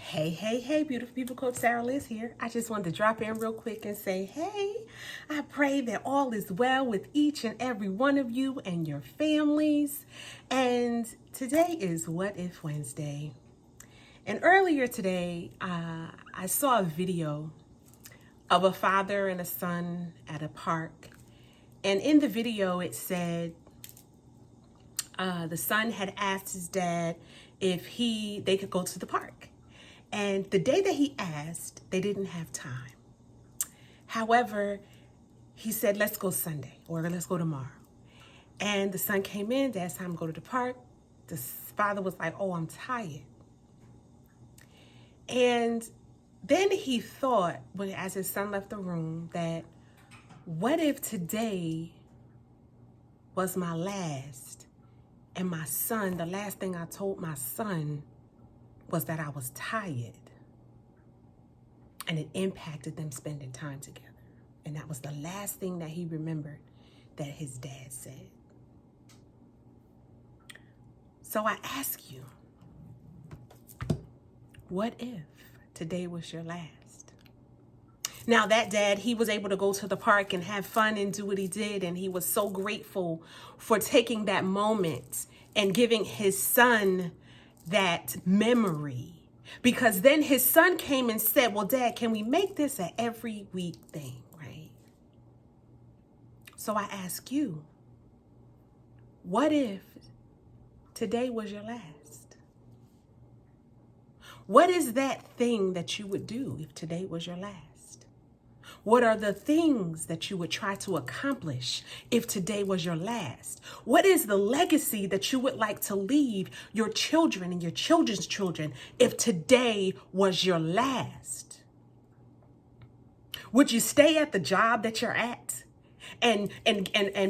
Hey, beautiful people. Coach Sarah Liz here. I just wanted to drop in real quick and say, hey, I pray that all is well with each and every one of you and your families. And today is What If Wednesday. And earlier today, I saw a video of a father and a son at a park. And in the video, it said the son had asked his dad if they could go to the park. And the day that he asked, they didn't have time. However, he said, let's go Sunday or let's go tomorrow. And the son came in, dad's time to go to the park. The father was like, oh, I'm tired. And then he thought, as his son left the room, that what if today was my last? And my son, the last thing I told my son was that I was tired, and it impacted them spending time together. And that was the last thing that he remembered that his dad said. So I ask you, what if today was your last? Now that dad, he was able to go to the park and have fun and do what he did. And he was so grateful for taking that moment and giving his son that memory, because then his son came and said, well, Dad, can we make this an every week thing, right? So I ask you, what if today was your last? What is that thing that you would do if today was your last? What are the things that you would try to accomplish if today was your last? What is the legacy that you would like to leave your children and your children's children if today was your last? Would you stay at the job that you're at and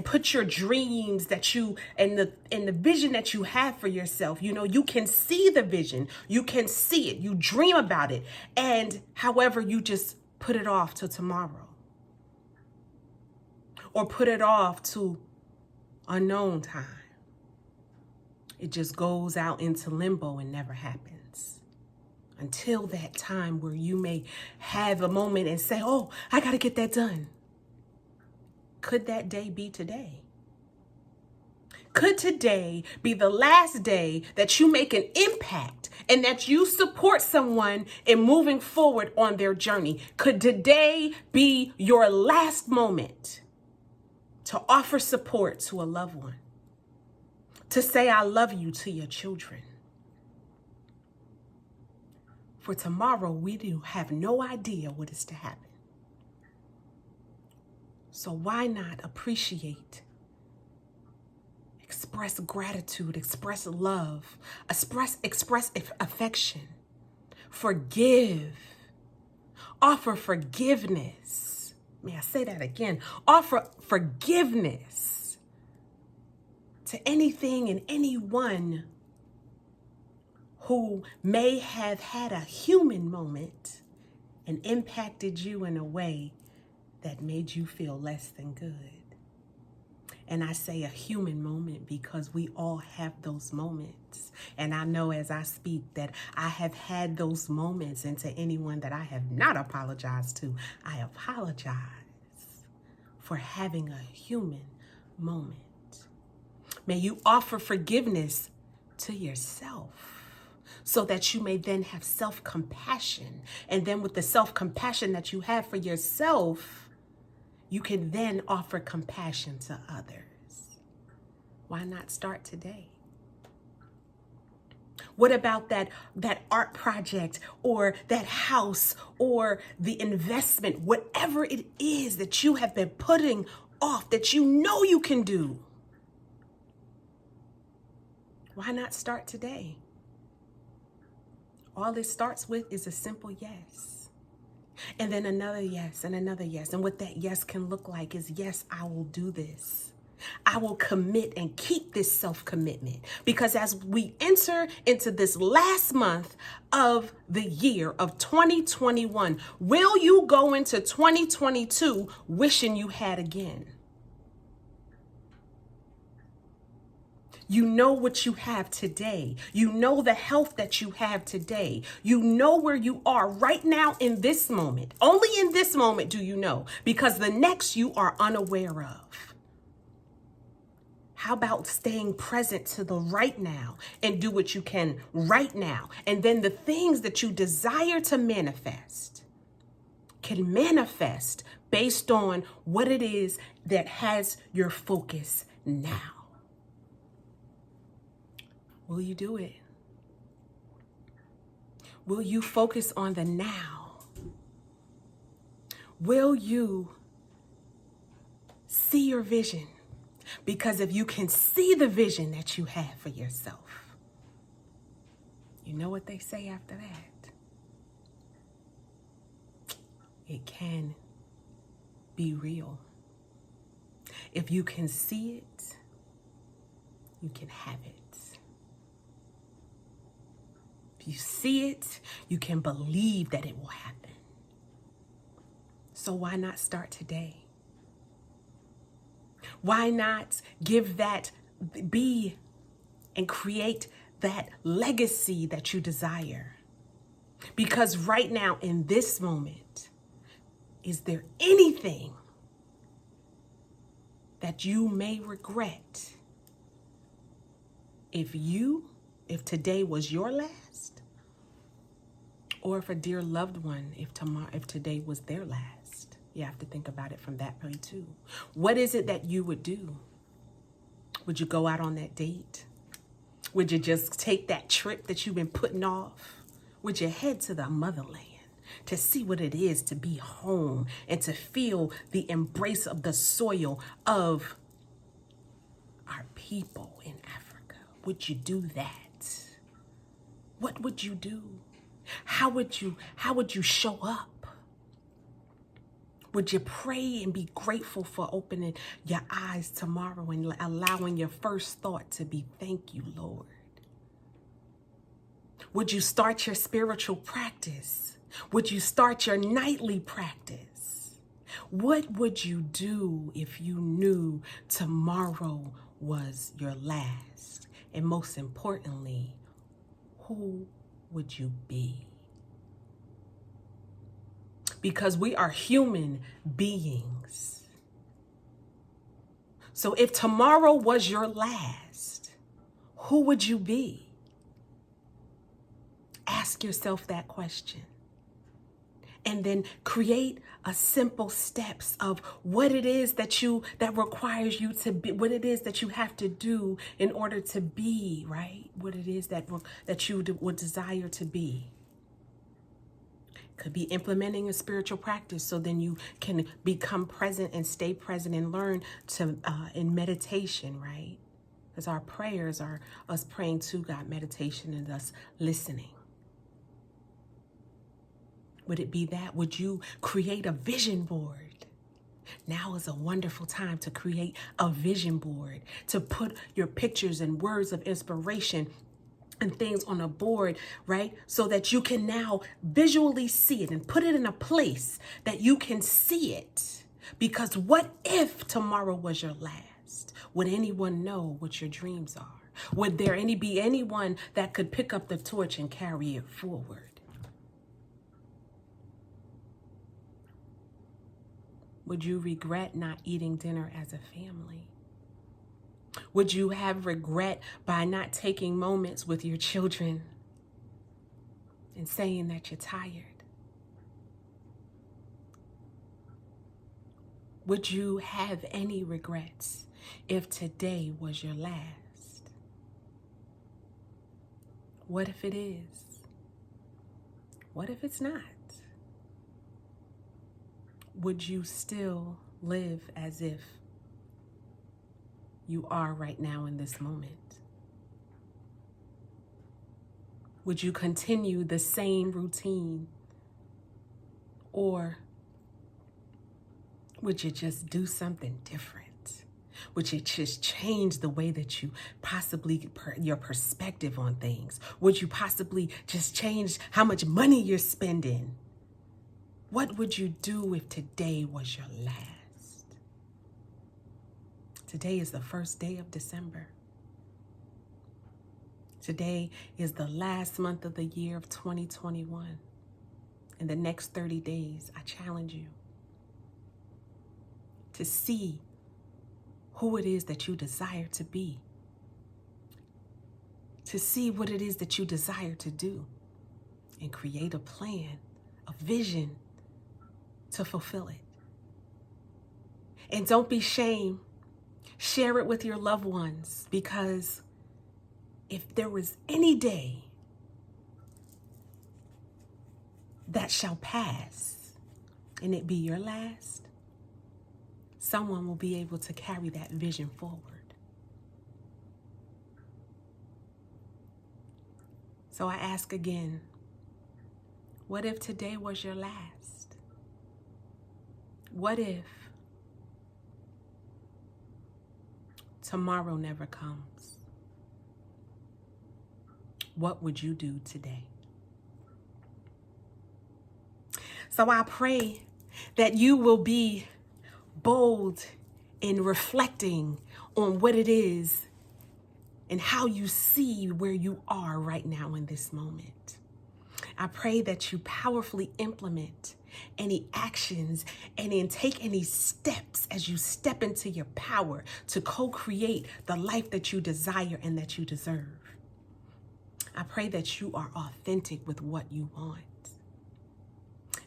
put your dreams that you and the vision that you have for yourself? You know, you can see the vision, you can see it, you dream about it, and however, you just put it off till tomorrow, or put it off to unknown time. It just goes out into limbo and never happens until that time where you may have a moment and say, oh, I got to get that done. Could that day be today? Could today be the last day that you make an impact and that you support someone in moving forward on their journey? Could today be your last moment to offer support to a loved one? To say I love you to your children? For tomorrow, we do have no idea what is to happen. So why not appreciate, express gratitude, express love, express affection, forgive, offer forgiveness. May I say that again? Offer forgiveness to anything and anyone who may have had a human moment and impacted you in a way that made you feel less than good. And I say a human moment because we all have those moments. And I know as I speak that I have had those moments, and to anyone that I have not apologized to, I apologize for having a human moment. May you offer forgiveness to yourself so that you may then have self-compassion. And then with the self-compassion that you have for yourself, you can then offer compassion to others. Why not start today? What about that art project or that house or the investment, whatever it is that you have been putting off that you know you can do? Why not start today? All it starts with is a simple yes. And then another yes and another yes. And what that yes can look like is, yes, I will do this. I will commit and keep this self-commitment. Because as we enter into this last month of the year of 2021, will you go into 2022 wishing you had again? You know what you have today. You know the health that you have today. You know where you are right now in this moment. Only in this moment do you know, because the next you are unaware of. How about staying present to the right now and do what you can right now? And then the things that you desire to manifest can manifest based on what it is that has your focus now. Will you do it? Will you focus on the now? Will you see your vision? Because if you can see the vision that you have for yourself, you know what they say after that? It can be real. If you can see it, you can have it. If you see it, you can believe that it will happen. So why not start today? Why not give that, be and create that legacy that you desire? Because right now in this moment, is there anything that you may regret if today was your last, or if a dear loved one, if today was their last? You have to think about it from that point too. What is it that you would do? Would you go out on that date? Would you just take that trip that you've been putting off? Would you head to the motherland to see what it is to be home and to feel the embrace of the soil of our people in Africa? Would you do that? What would you do? How would you show up? Would you pray and be grateful for opening your eyes tomorrow and allowing your first thought to be, thank you, Lord? Would you start your spiritual practice? Would you start your nightly practice? What would you do if you knew tomorrow was your last? And most importantly, who would you be? Because we are human beings. So if tomorrow was your last, who would you be? Ask yourself that question. And then create a simple steps of what it is that requires you to be, what it is that you have to do in order to be, right? What it is that you would desire to be. Could be implementing a spiritual practice, so then you can become present and stay present and learn to in meditation, right? Because our prayers are us praying to God, meditation, and us listening. Would it be that? Would you create a vision board? Now is a wonderful time to create a vision board, to put your pictures and words of inspiration and things on a board, right? So that you can now visually see it and put it in a place that you can see it. Because what if tomorrow was your last? Would anyone know what your dreams are? Would there be anyone that could pick up the torch and carry it forward? Would you regret not eating dinner as a family? Would you have regret by not taking moments with your children and saying that you're tired? Would you have any regrets if today was your last? What if it is? What if it's not? Would you still live as if you are right now in this moment? Would you continue the same routine? Or would you just do something different? Would you just change the way that you possibly, your perspective on things? Would you possibly just change how much money you're spending? What would you do if today was your last? Today is the first day of December. Today is the last month of the year of 2021. In the next 30 days, I challenge you to see who it is that you desire to be, to see what it is that you desire to do, and create a plan, a vision to fulfill it. And don't be ashamed. Share it with your loved ones, because if there was any day that shall pass and it be your last, someone will be able to carry that vision forward. So I ask again, what if today was your last? What if tomorrow never comes? What would you do today? So I pray that you will be bold in reflecting on what it is and how you see where you are right now in this moment. I pray that you powerfully implement any actions and then take any steps as you step into your power to co-create the life that you desire and that you deserve. I pray that you are authentic with what you want.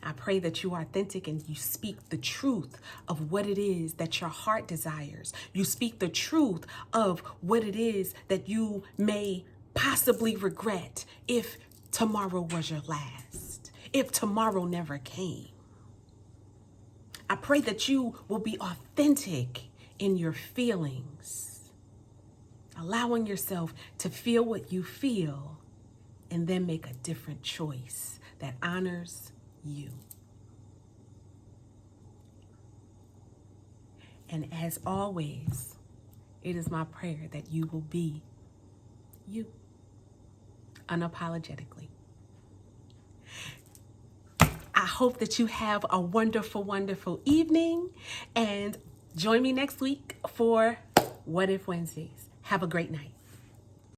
I pray that you are authentic and you speak the truth of what it is that your heart desires. You speak the truth of what it is that you may possibly regret if tomorrow was your last, if tomorrow never came. I pray that you will be authentic in your feelings, allowing yourself to feel what you feel and then make a different choice that honors you. And as always, it is my prayer that you will be you, unapologetically. I hope that you have a wonderful, wonderful evening, and join me next week for What If Wednesdays. Have a great night.